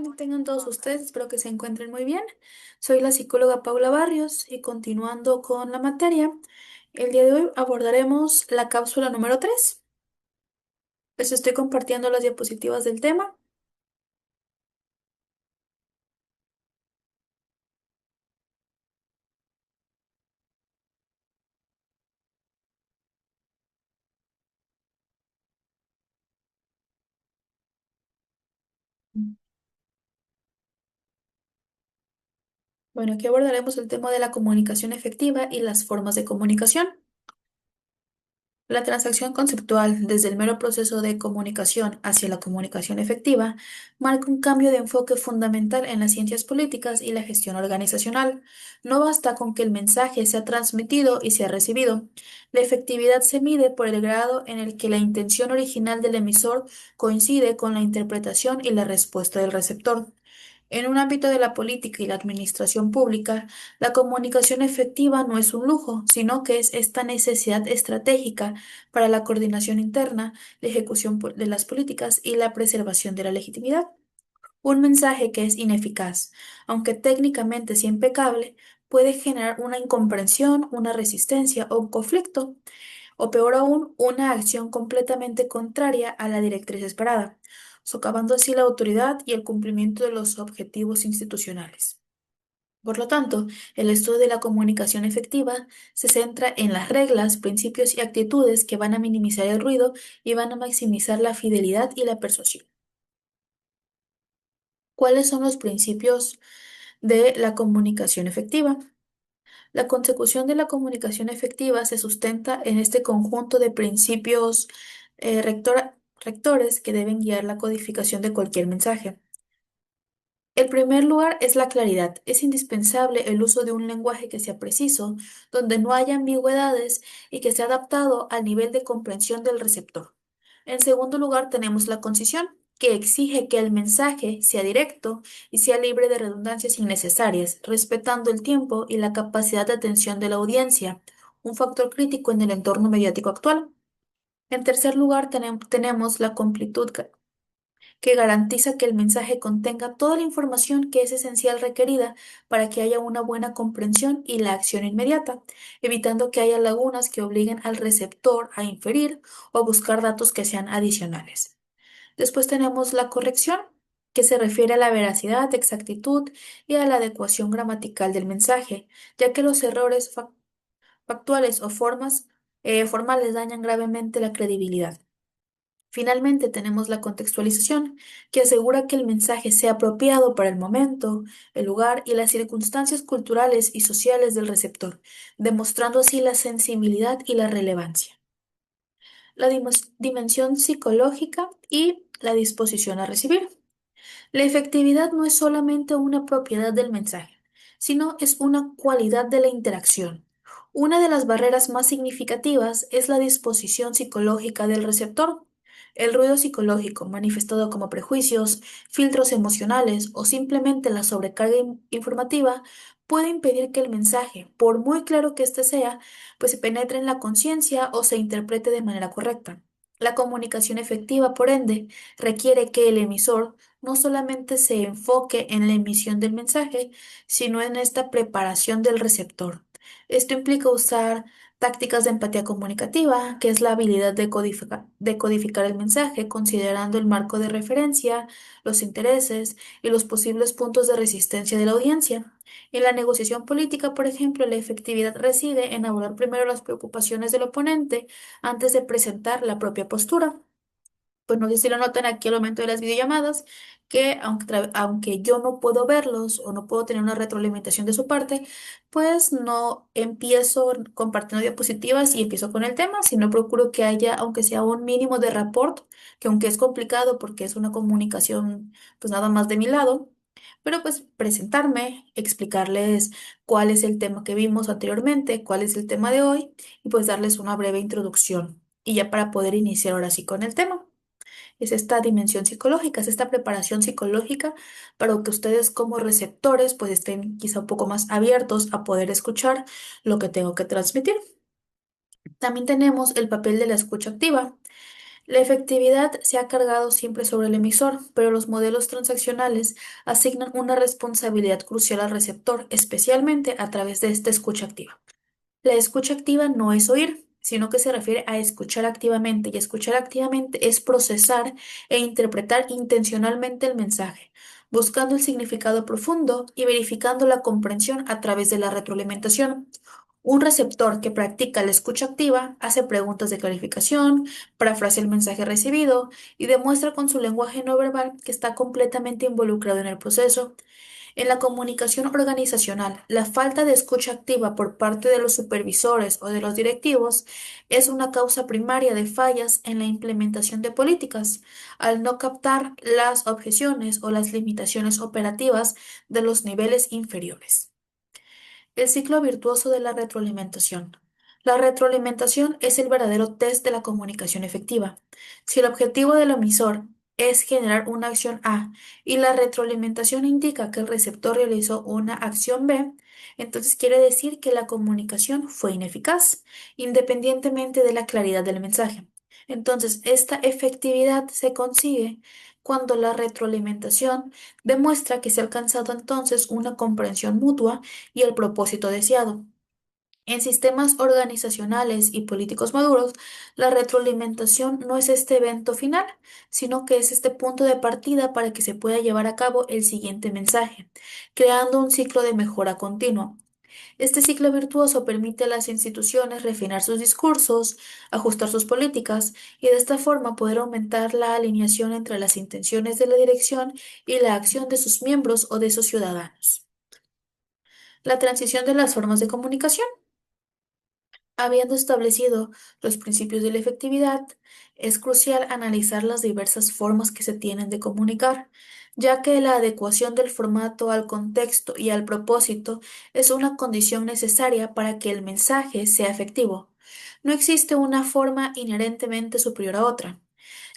hoy tengan todos ustedes? Espero que se encuentren muy bien. Soy la psicóloga Paula Barrios y continuando con la materia, el día de hoy abordaremos la cápsula número 3. Les estoy compartiendo las diapositivas del tema. Bueno, aquí abordaremos el tema de la comunicación efectiva y las formas de comunicación. La transacción conceptual, desde el mero proceso de comunicación hacia la comunicación efectiva, marca un cambio de enfoque fundamental en las ciencias políticas y la gestión organizacional. No basta con que el mensaje sea transmitido y sea recibido. La efectividad se mide por el grado en el que la intención original del emisor coincide con la interpretación y la respuesta del receptor. En un ámbito de la política y la administración pública, la comunicación efectiva no es un lujo, sino que es esta necesidad estratégica para la coordinación interna, la ejecución de las políticas y la preservación de la legitimidad. Un mensaje que es ineficaz, aunque técnicamente sea impecable, puede generar una incomprensión, una resistencia o un conflicto, o peor aún, una acción completamente contraria a la directriz esperada, socavando así la autoridad y el cumplimiento de los objetivos institucionales. Por lo tanto, el estudio de la comunicación efectiva se centra en las reglas, principios y actitudes que van a minimizar el ruido y van a maximizar la fidelidad y la persuasión. ¿Cuáles son los principios de la comunicación efectiva? La consecución de la comunicación efectiva se sustenta en este conjunto de principios rectores que deben guiar la codificación de cualquier mensaje. El primer lugar es la claridad. Es indispensable el uso de un lenguaje que sea preciso, donde no haya ambigüedades y que sea adaptado al nivel de comprensión del receptor. En segundo lugar, tenemos la concisión, que exige que el mensaje sea directo y sea libre de redundancias innecesarias, respetando el tiempo y la capacidad de atención de la audiencia, un factor crítico en el entorno mediático actual. En tercer lugar, tenemos la completud, que garantiza que el mensaje contenga toda la información que es esencial requerida para que haya una buena comprensión y la acción inmediata, evitando que haya lagunas que obliguen al receptor a inferir o buscar datos que sean adicionales. Después tenemos la corrección, que se refiere a la veracidad, exactitud y a la adecuación gramatical del mensaje, ya que los errores factuales o formales dañan gravemente la credibilidad. Finalmente tenemos la contextualización, que asegura que el mensaje sea apropiado para el momento, el lugar y las circunstancias culturales y sociales del receptor, demostrando así la sensibilidad y la relevancia. La dimensión psicológica y la disposición a recibir. La efectividad no es solamente una propiedad del mensaje, sino es una cualidad de la interacción. Una de las barreras más significativas es la disposición psicológica del receptor. El ruido psicológico, manifestado como prejuicios, filtros emocionales o simplemente la sobrecarga informativa, puede impedir que el mensaje, por muy claro que éste sea, pues se penetre en la conciencia o se interprete de manera correcta. La comunicación efectiva, por ende, requiere que el emisor no solamente se enfoque en la emisión del mensaje, sino en esta preparación del receptor. Esto implica usar tácticas de empatía comunicativa, que es la habilidad de codificar el mensaje, considerando el marco de referencia, los intereses y los posibles puntos de resistencia de la audiencia. En la negociación política, por ejemplo, la efectividad reside en abordar primero las preocupaciones del oponente antes de presentar la propia postura. Pues no sé si lo notan aquí al momento de las videollamadas, que aunque yo no puedo verlos o no puedo tener una retroalimentación de su parte, pues no empiezo compartiendo diapositivas y empiezo con el tema, sino procuro que haya, aunque sea un mínimo de rapport, que aunque es complicado porque es una comunicación, pues nada más de mi lado, pero pues presentarme, explicarles cuál es el tema que vimos anteriormente, cuál es el tema de hoy, y pues darles una breve introducción. Y ya para poder iniciar ahora sí con el tema. Es esta dimensión psicológica, es esta preparación psicológica para que ustedes como receptores pues estén quizá un poco más abiertos a poder escuchar lo que tengo que transmitir. También tenemos el papel de la escucha activa. La efectividad se ha cargado siempre sobre el emisor, pero los modelos transaccionales asignan una responsabilidad crucial al receptor, especialmente a través de esta escucha activa. La escucha activa no es oír, sino que se refiere a escuchar activamente, y escuchar activamente es procesar e interpretar intencionalmente el mensaje, buscando el significado profundo y verificando la comprensión a través de la retroalimentación. Un receptor que practica la escucha activa hace preguntas de clarificación, parafrasea el mensaje recibido y demuestra con su lenguaje no verbal que está completamente involucrado en el proceso. En la comunicación organizacional, la falta de escucha activa por parte de los supervisores o de los directivos es una causa primaria de fallas en la implementación de políticas, al no captar las objeciones o las limitaciones operativas de los niveles inferiores. El ciclo virtuoso de la retroalimentación. La retroalimentación es el verdadero test de la comunicación efectiva. Si el objetivo del emisor es generar una acción A y la retroalimentación indica que el receptor realizó una acción B, entonces quiere decir que la comunicación fue ineficaz, independientemente de la claridad del mensaje. Entonces, esta efectividad se consigue cuando la retroalimentación demuestra que se ha alcanzado entonces una comprensión mutua y el propósito deseado. En sistemas organizacionales y políticos maduros, la retroalimentación no es este evento final, sino que es este punto de partida para que se pueda llevar a cabo el siguiente mensaje, creando un ciclo de mejora continua. Este ciclo virtuoso permite a las instituciones refinar sus discursos, ajustar sus políticas y de esta forma poder aumentar la alineación entre las intenciones de la dirección y la acción de sus miembros o de sus ciudadanos. La transición de las formas de comunicación. Habiendo establecido los principios de la efectividad, es crucial analizar las diversas formas que se tienen de comunicar, ya que la adecuación del formato al contexto y al propósito es una condición necesaria para que el mensaje sea efectivo. No existe una forma inherentemente superior a otra.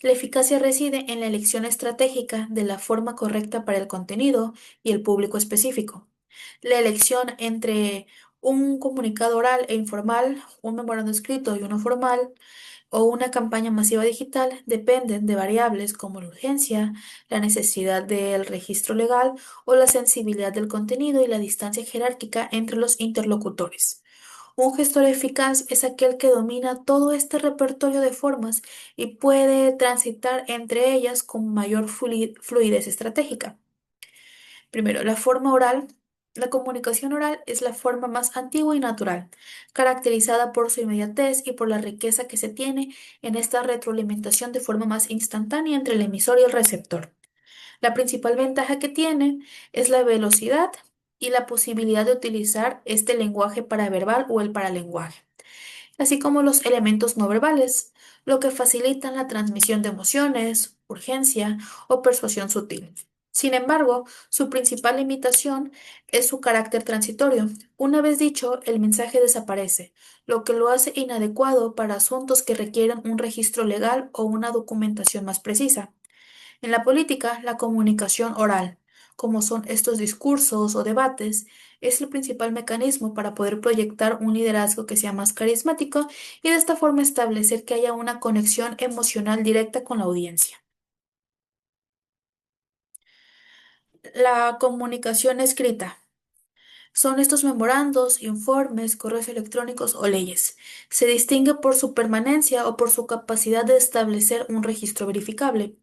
La eficacia reside en la elección estratégica de la forma correcta para el contenido y el público específico. La elección entre un comunicado oral e informal, un memorando escrito y uno formal, o una campaña masiva digital dependen de variables como la urgencia, la necesidad del registro legal o la sensibilidad del contenido y la distancia jerárquica entre los interlocutores. Un gestor eficaz es aquel que domina todo este repertorio de formas y puede transitar entre ellas con mayor fluidez estratégica. Primero, la forma oral. La comunicación oral es la forma más antigua y natural, caracterizada por su inmediatez y por la riqueza que se tiene en esta retroalimentación de forma más instantánea entre el emisor y el receptor. La principal ventaja que tiene es la velocidad y la posibilidad de utilizar este lenguaje paraverbal o el paralenguaje, así como los elementos no verbales, lo que facilitan la transmisión de emociones, urgencia o persuasión sutil. Sin embargo, su principal limitación es su carácter transitorio. Una vez dicho, el mensaje desaparece, lo que lo hace inadecuado para asuntos que requieren un registro legal o una documentación más precisa. En la política, la comunicación oral, como son estos discursos o debates, es el principal mecanismo para poder proyectar un liderazgo que sea más carismático y de esta forma establecer que haya una conexión emocional directa con la audiencia. La comunicación escrita. Son estos memorandos, informes, correos electrónicos o leyes. Se distingue por su permanencia o por su capacidad de establecer un registro verificable.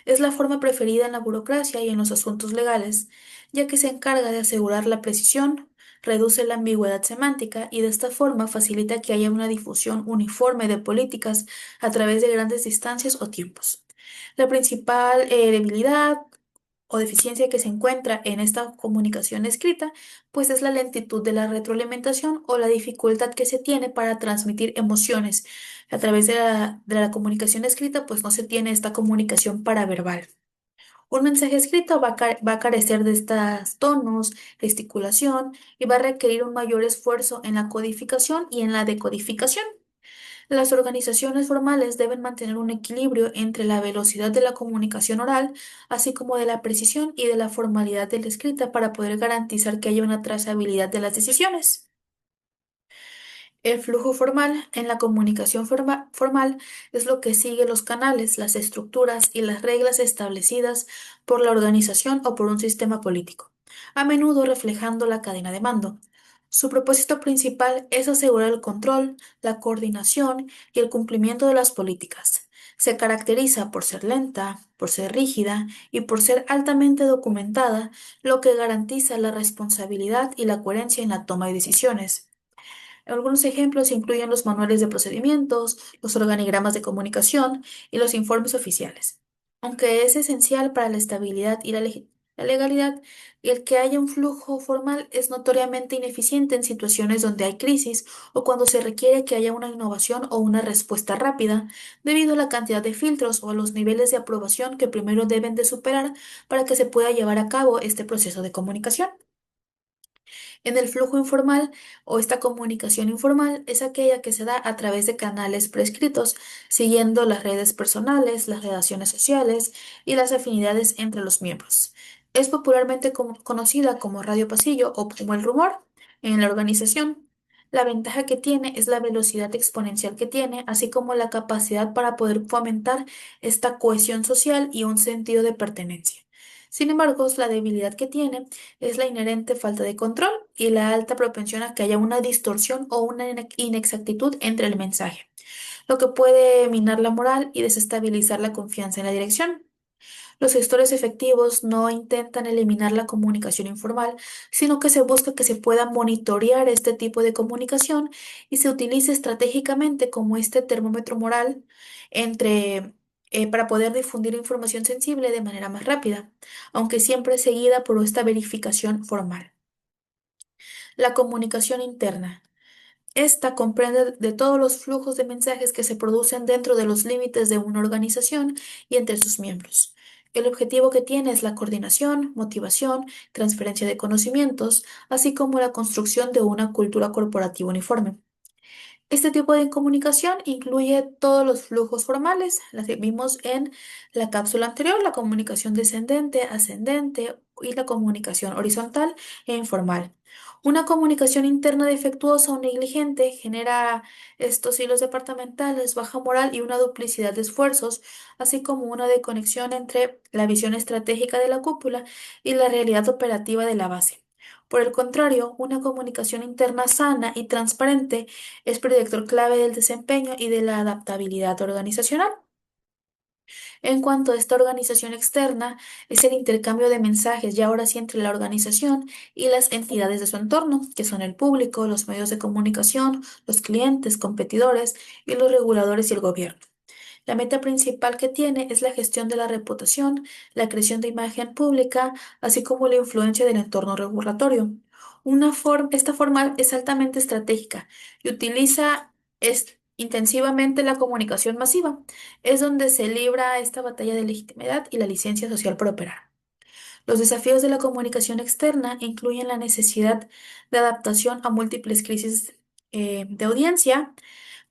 Es la forma preferida en la burocracia y en los asuntos legales, ya que se encarga de asegurar la precisión, reduce la ambigüedad semántica y de esta forma facilita que haya una difusión uniforme de políticas a través de grandes distancias o tiempos. La principal debilidad o deficiencia que se encuentra en esta comunicación escrita, pues es la lentitud de la retroalimentación o la dificultad que se tiene para transmitir emociones. A través de la comunicación escrita, pues no se tiene esta comunicación paraverbal. Un mensaje escrito va a carecer de estos tonos, gesticulación y va a requerir un mayor esfuerzo en la codificación y en la decodificación. Las organizaciones formales deben mantener un equilibrio entre la velocidad de la comunicación oral, así como de la precisión y de la formalidad de la escrita para poder garantizar que haya una trazabilidad de las decisiones. El flujo formal en la comunicación formal es lo que sigue los canales, las estructuras y las reglas establecidas por la organización o por un sistema político, a menudo reflejando la cadena de mando. Su propósito principal es asegurar el control, la coordinación y el cumplimiento de las políticas. Se caracteriza por ser lenta, por ser rígida y por ser altamente documentada, lo que garantiza la responsabilidad y la coherencia en la toma de decisiones. Algunos ejemplos incluyen los manuales de procedimientos, los organigramas de comunicación y los informes oficiales. Aunque es esencial para la estabilidad y la legalidad, el que haya un flujo formal es notoriamente ineficiente en situaciones donde hay crisis o cuando se requiere que haya una innovación o una respuesta rápida, debido a la cantidad de filtros o a los niveles de aprobación que primero deben de superar para que se pueda llevar a cabo este proceso de comunicación. En el flujo informal o esta comunicación informal es aquella que se da a través de canales prescritos, siguiendo las redes personales, las relaciones sociales y las afinidades entre los miembros. Es popularmente conocida como radio pasillo o como el rumor en la organización. La ventaja que tiene es la velocidad exponencial que tiene, así como la capacidad para poder fomentar esta cohesión social y un sentido de pertenencia. Sin embargo, la debilidad que tiene es la inherente falta de control y la alta propensión a que haya una distorsión o una inexactitud entre el mensaje, lo que puede minar la moral y desestabilizar la confianza en la dirección. Los gestores efectivos no intentan eliminar la comunicación informal, sino que se busca que se pueda monitorear este tipo de comunicación y se utilice estratégicamente como este termómetro moral entre, para poder difundir información sensible de manera más rápida, aunque siempre seguida por esta verificación formal. La comunicación interna. Esta comprende de todos los flujos de mensajes que se producen dentro de los límites de una organización y entre sus miembros. El objetivo que tiene es la coordinación, motivación, transferencia de conocimientos, así como la construcción de una cultura corporativa uniforme. Este tipo de comunicación incluye todos los flujos formales, las que vimos en la cápsula anterior, la comunicación descendente, ascendente y la comunicación horizontal e informal. Una comunicación interna defectuosa o negligente genera estos hilos departamentales, baja moral y una duplicidad de esfuerzos, así como una desconexión entre la visión estratégica de la cúpula y la realidad operativa de la base. Por el contrario, una comunicación interna sana y transparente es predictor clave del desempeño y de la adaptabilidad organizacional. En cuanto a esta organización externa, es el intercambio de mensajes ya ahora sí entre la organización y las entidades de su entorno, que son el público, los medios de comunicación, los clientes, competidores y los reguladores y el gobierno. La meta principal que tiene es la gestión de la reputación, la creación de imagen pública, así como la influencia del entorno regulatorio. Esta forma es altamente estratégica y utiliza intensivamente la comunicación masiva. Es donde se libra esta batalla de legitimidad y la licencia social por operar. Los desafíos de la comunicación externa incluyen la necesidad de adaptación a múltiples crisis de audiencia,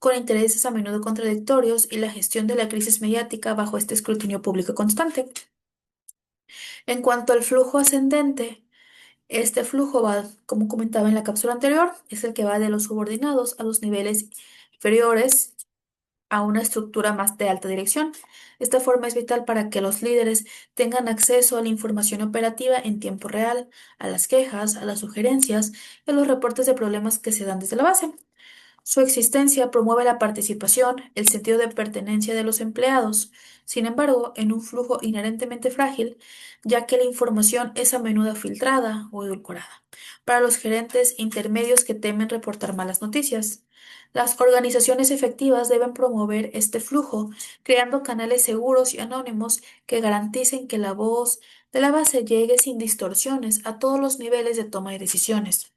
con intereses a menudo contradictorios y la gestión de la crisis mediática bajo este escrutinio público constante. En cuanto al flujo ascendente, este flujo va, como comentaba en la cápsula anterior, es el que va de los subordinados a los niveles inferiores a una estructura más de alta dirección. Esta forma es vital para que los líderes tengan acceso a la información operativa en tiempo real, a las quejas, a las sugerencias y a los reportes de problemas que se dan desde la base. Su existencia promueve la participación, el sentido de pertenencia de los empleados, sin embargo, en un flujo inherentemente frágil, ya que la información es a menudo filtrada o edulcorada, para los gerentes intermedios que temen reportar malas noticias. Las organizaciones efectivas deben promover este flujo, creando canales seguros y anónimos que garanticen que la voz de la base llegue sin distorsiones a todos los niveles de toma de decisiones.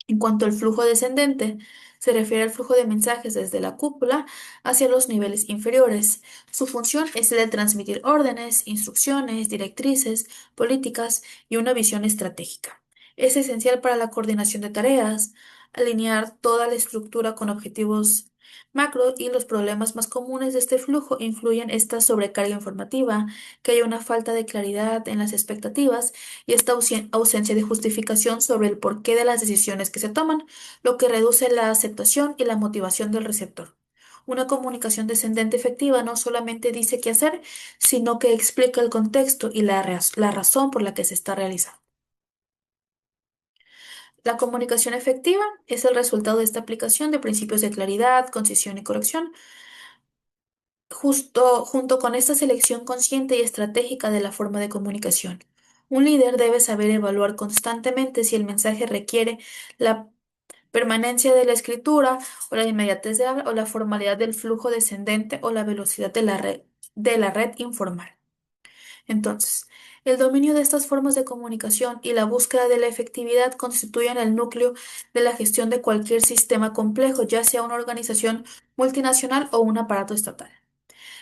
En cuanto al flujo descendente, se refiere al flujo de mensajes desde la cúpula hacia los niveles inferiores. Su función es la de transmitir órdenes, instrucciones, directrices, políticas y una visión estratégica. Es esencial para la coordinación de tareas, alinear toda la estructura con objetivos, macro y los problemas más comunes de este flujo incluyen esta sobrecarga informativa, que haya una falta de claridad en las expectativas y esta ausencia de justificación sobre el porqué de las decisiones que se toman, lo que reduce la aceptación y la motivación del receptor. Una comunicación descendente efectiva no solamente dice qué hacer, sino que explica el contexto y la razón por la que se está realizando. La comunicación efectiva es el resultado de esta aplicación de principios de claridad, concisión y corrección, justo junto con esta selección consciente y estratégica de la forma de comunicación. Un líder debe saber evaluar constantemente si el mensaje requiere la permanencia de la escritura o la inmediatez de habla o la formalidad del flujo descendente o la velocidad de la red informal. Entonces, el dominio de estas formas de comunicación y la búsqueda de la efectividad constituyen el núcleo de la gestión de cualquier sistema complejo, ya sea una organización multinacional o un aparato estatal.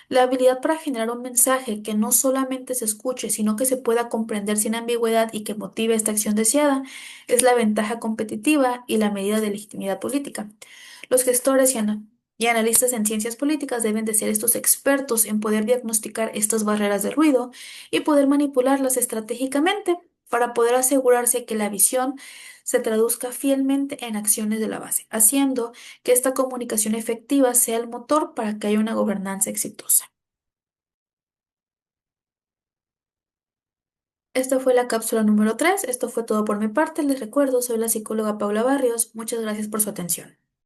La habilidad para generar un mensaje que no solamente se escuche, sino que se pueda comprender sin ambigüedad y que motive esta acción deseada, es la ventaja competitiva y la medida de legitimidad política. Los gestores y analistas en ciencias políticas deben de ser estos expertos en poder diagnosticar estas barreras de ruido y poder manipularlas estratégicamente para poder asegurarse que la visión se traduzca fielmente en acciones de la base, haciendo que esta comunicación efectiva sea el motor para que haya una gobernanza exitosa. Esta fue la cápsula número 3. Esto fue todo por mi parte. Les recuerdo, soy la psicóloga Paula Barrios. Muchas gracias por su atención.